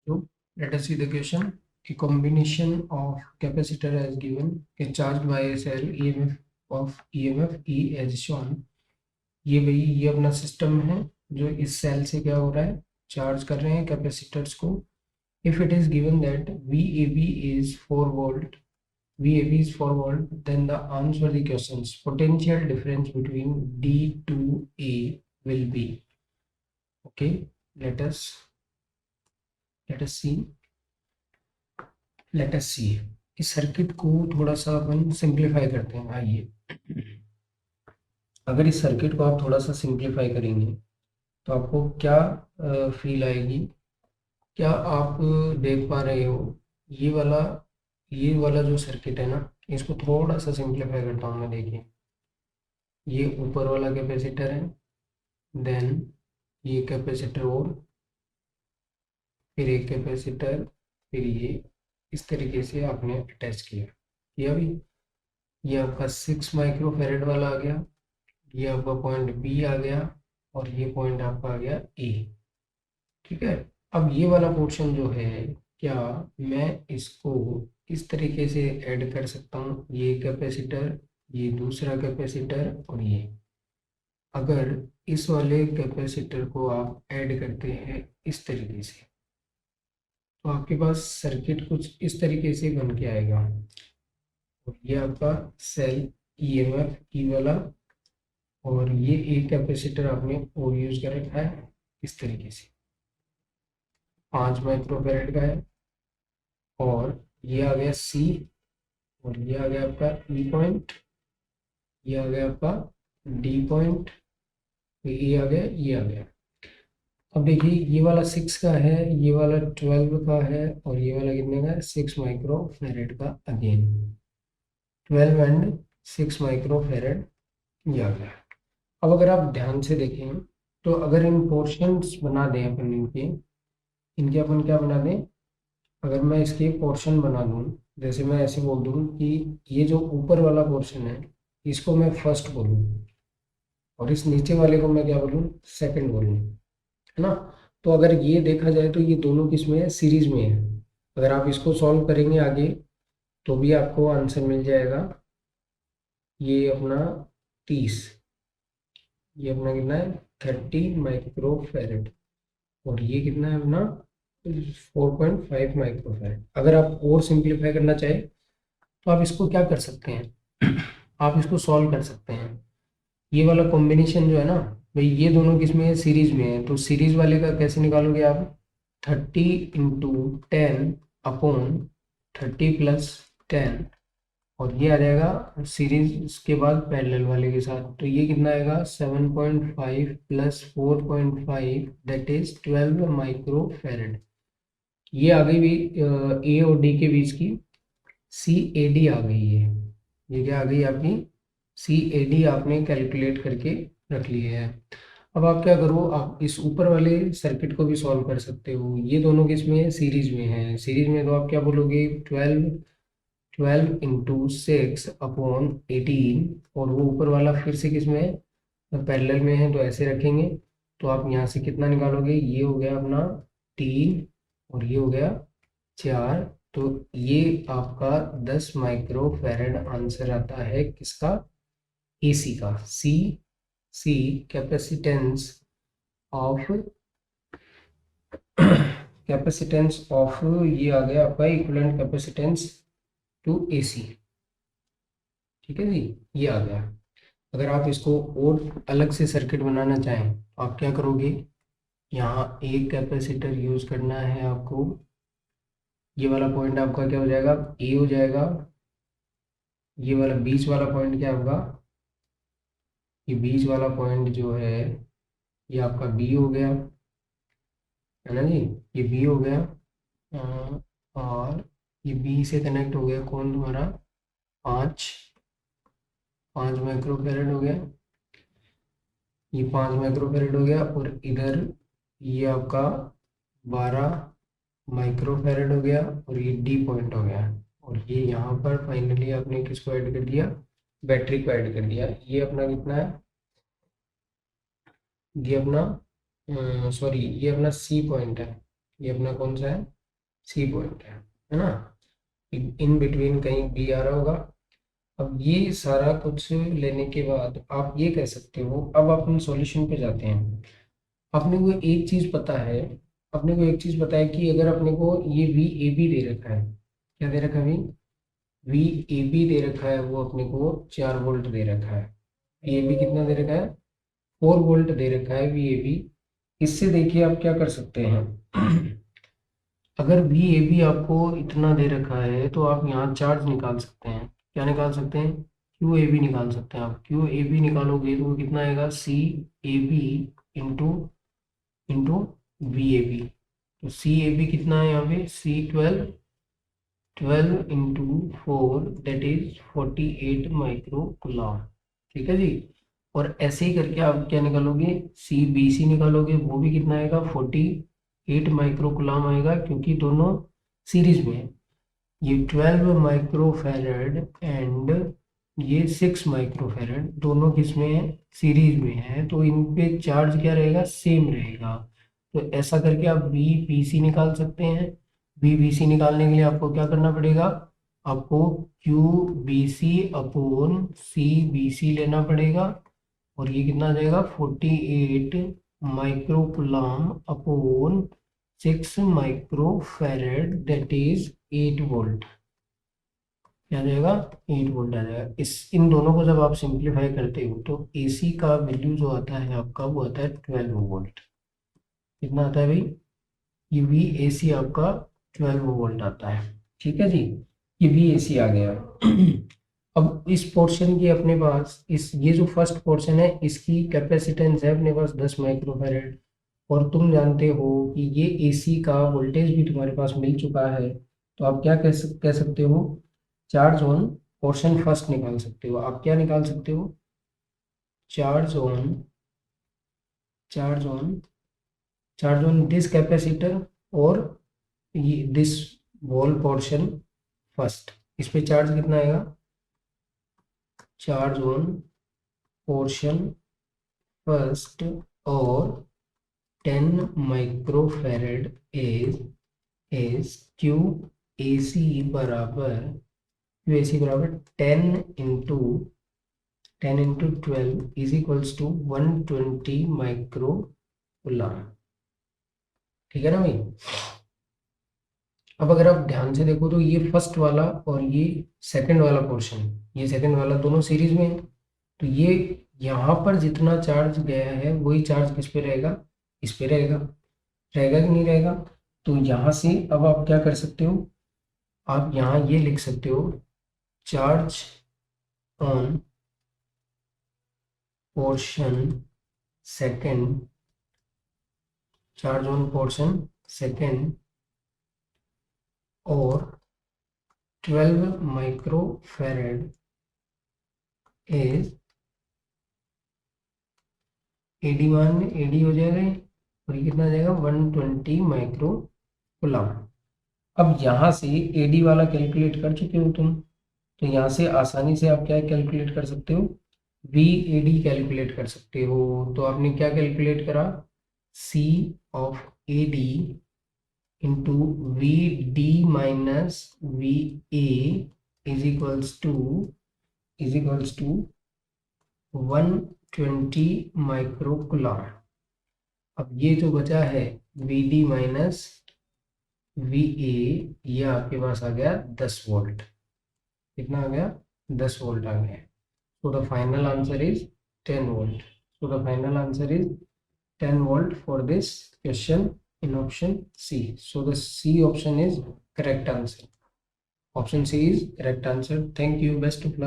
So let us see the question. A combination of capacitor as given is charged by a cell EMF of EMF E as shown. ये भाई ये अपना system है जो इस cell से क्या हो रहा है, चार्ज कर रहे हैं कैपेसिटर्स को. If it is given that VAB is 4 volt, VAB is 4 volt, then the answer the questions potential difference between D to A will be. Okay, let us see. Let us see. इस circuit को थोड़ा सा अपन simplify करते हैं. आइए, अगर इस circuit को आप थोड़ा सा सिंप्लीफाई करेंगे तो आपको क्या फील आएगी. क्या आप देख पा रहे हो ये वाला जो सर्किट है ना, इसको थोड़ा सा सिंप्लीफाई करता हूँ मैं. देखिए, ये ऊपर वाला कैपेसिटर है, देन ये कैपेसिटर और फिर एक कैपेसिटर, फिर ये इस तरीके से आपने अटैच किया भी. ये आपका 6 माइक्रोफेरेड वाला आ गया, ये आपका पॉइंट बी आ गया और ये पॉइंट आपका आ गया ए. ठीक है, अब ये वाला पोर्शन जो है, क्या मैं इसको इस तरीके से ऐड कर सकता हूँ. ये कैपेसिटर, ये दूसरा कैपेसिटर और ये. अगर इस वाले कैपेसिटर को आप ऐड करते हैं इस तरीके से, तो आपके पास सर्किट कुछ इस तरीके से बन के आएगा. और ये आपका सेल EMF ई वाला, और ये एक कैपेसिटर आपने और यूज कर रखा है इस तरीके से, 5 माइक्रोफेरेड का है. और ये आ गया C, और ये आ गया आपका E पॉइंट, ये आ गया आपका D पॉइंट, ये आ गया, ये आ गया. अब देखिए, ये वाला 6 का है, ये वाला 12 का है, और ये वाला कितने का है, 6 माइक्रोफेरेड का. अगेन 12 एंड 6 माइक्रोफेरेड, ये आ गया. अब अगर आप ध्यान से देखें तो अगर इन पोर्शंस बना दें अपन, इनके अपन क्या बना दें, अगर मैं इसके पोर्शन बना दूं, जैसे मैं ऐसे बोल दूं कि ये जो ऊपर वाला पोर्शन है इसको मैं फर्स्ट बोलूं, और इस नीचे वाले को मैं क्या बोलूं, सेकंड बोलूं, है ना. तो अगर ये देखा जाए तो ये दोनों किस में है, सीरीज में है. अगर आप इसको सॉल्व करेंगे आगे तो भी आपको आंसर मिल जाएगा. ये अपना 30, ये अपना कितना है, 30 माइक्रोफेरेड, और ये कितना है अपना 4.5 माइक्रोफेरेड. अगर आप और सिंप्लीफाई करना चाहें तो आप इसको क्या कर सकते हैं, आप इसको सॉल्व कर सकते हैं. ये वाला कॉम्बिनेशन जो है ना भाई, ये दोनों किस में है, सीरीज में है. तो सीरीज वाले का कैसे निकालोगे आप, 30 इंटू 10 अपॉन 30 प्लस 10, और ये आ जाएगा सीरीज के बाद पैरेलल वाले के साथ. तो ये कितना आएगा, 7.5 प्लस 4.5, दैट इज 12 माइक्रोफेरेड. ये आ गई भी ए और डी के बीच की CAD आ गई है. ये क्या आ गई आपकी, CAD आपने कैलकुलेट करके रख ली है. अब आप क्या करो, आप इस ऊपर वाले सर्किट को भी सॉल्व कर सकते हो. ये दोनों किस में है, सीरीज में है. सीरीज में तो आप क्या बोलोगे, 12 इंटू 6 अपॉन 18, और वो ऊपर वाला फिर से किस में है, पैरेलल में है, तो ऐसे रखेंगे. तो आप यहाँ से कितना निकालोगे, ये हो गया अपना 3, और ये हो गया 4. तो ये आपका 10 माइक्रोफेरेड आंसर आता है किसका, AC का. सी कैपेसिटेंस ऑफ कैपेसिटेंस ऑफ, ये आ गया आपका इक्विवेलेंट कैपेसिटेंस टू AC. ठीक है जी, ये आ गया. अगर आप इसको और अलग से सर्किट बनाना चाहें तो आप क्या करोगे, यहाँ एक कैपेसिटर यूज करना है आपको. ये वाला पॉइंट आपका क्या हो जाएगा, A हो जाएगा. ये वाला बीच वाला पॉइंट क्या होगा, ये बीच वाला पॉइंट जो है ये आपका B हो गया, है ना जी. ये B हो गया. और ये B से कनेक्ट हो गया कौन तुम्हारा, 5 माइक्रोफेरेड हो गया. ये 5 माइक्रोफेरेड हो गया, और इधर ये आपका 12 माइक्रोफेरेड हो गया, और ये D पॉइंट हो गया. और ये यहाँ पर फाइनली आपने किसको ऐड कर दिया, बैटरी को ऐड कर दिया. ये अपना कितना है, ये अपना सॉरी, ये अपना C पॉइंट है. ये अपना कौन सा है, सी पॉइंट है ना, इन बिटवीन कहीं बी आ रहा होगा। अब ये सारा कुछ लेने के बाद आप ये कह सकते हो, अब अपन सॉल्यूशन पे जाते हैं। अपने को एक चीज पता है, अपने को एक चीज पता है कि अगर अपने को ये वी ए बी दे रखा है, क्या दे रखा है, वी ए बी दे रखा है, वो अपने को 4 वोल्ट दे रखा है। वी ए बी कितना दे रखा है, 4 वोल्ट दे रखा है वी ए बी। इससे देखिए आप क्या कर सकते हैं, अगर वी ए बी आपको इतना दे रखा है तो आप यहाँ चार्ज निकाल सकते हैं। क्या निकाल सकते हैं, क्यू ए बी निकाल सकते हैं। आप क्यू ए बी निकालोगे तो वो कितना आएगा, C A B into into V A B. तो सी ए बी कितना है यहाँ पे, C 12 into 4 that is 48 micro coulomb. ठीक है जी। और ऐसे ही करके आप क्या निकालोगे, सी बी सी निकालोगे, वो भी कितना आएगा, 48 माइक्रो कूलम आएगा, क्योंकि दोनों सीरीज में है। ये 12 माइक्रो फैरड एंड ये 6 माइक्रो फैरड, दोनों किसमें है, सीरीज में है, तो इन पे चार्ज क्या रहेगा, सेम रहेगा। तो ऐसा करके आप बी बी सी निकाल सकते हैं। बी बी सी निकालने के लिए आपको क्या करना पड़ेगा, आपको Q B C upon C B C लेना पड़ेगा। और ये कितना आ जाएगा, 48 micro coulomb upon 6 micro farad that is 8 volt. क्या आ जाएगा, 8 वोल्ट आ जाएगा। इस इन दोनों को जब आप सिंप्लीफाई करते हो तो एसी का वैल्यू जो आता है आपका, वो आता है 12 वोल्ट। कितना आता है भाई, ये वी ए सी आपका 12 वोल्ट आता है। ठीक है जी, ये वी ए सी आ गया। अब इस पोर्शन की अपने पास, इस ये जो फर्स्ट पोर्शन है इसकी कैपेसिटेंस है अपने पास 10 माइक्रोफैरड। और तुम जानते हो कि ये एसी का वोल्टेज भी तुम्हारे पास मिल चुका है। तो आप क्या कह सकते हो, चार्ज ऑन पोर्शन फर्स्ट निकाल सकते हो। आप क्या निकाल सकते हो, charge on charge on charge on this capacitor और ये दिस वॉल पोर्शन फर्स्ट। इस पे चार्ज कितना आएगा, चार्ज ऑन पोर्शन फर्स्ट और 10 microfarad is Q A C बराबर, क्यू ए सी बराबर 10 into 12 is equals to 120 micro coulomb. ठीक है ना भाई। अब अगर आप ध्यान से देखो तो ये फर्स्ट वाला और ये सेकंड वाला पोर्शन, ये सेकंड वाला दोनों सीरीज में है। तो ये यहाँ पर जितना चार्ज गया है वही चार्ज किस पे रहेगा, इस पे रहेगा। रहेगा कि नहीं रहेगा। तो यहाँ से अब आप क्या कर सकते हो, आप यहाँ ये लिख सकते हो, charge on portion second, charge on portion second और 12 माइक्रो फैरड इज एडी, मान एडी हो जाएगा ये, और ये कितना आ जाएगा, 120 माइक्रो कूलम। अब यहाँ से एडी वाला कैलकुलेट कर चुके हो तुम, तो यहाँ से आसानी से आप क्या कैलकुलेट कर सकते हो, वी ए डी कैलकुलेट कर सकते हो। तो आपने क्या कैलकुलेट करा, C of A D into V D minus V A is equals to 120 micro coulomb. अब ये जो बचा है V D minus V A, ये आपके पास आ गया 10 वोल्ट। कितना आ गया, 10 वोल्ट आ गया। So the final answer is 10 volt. So the final answer is 10 volt for this question in option C. So the C option is correct answer. Option C is correct answer. Thank you. Best of luck.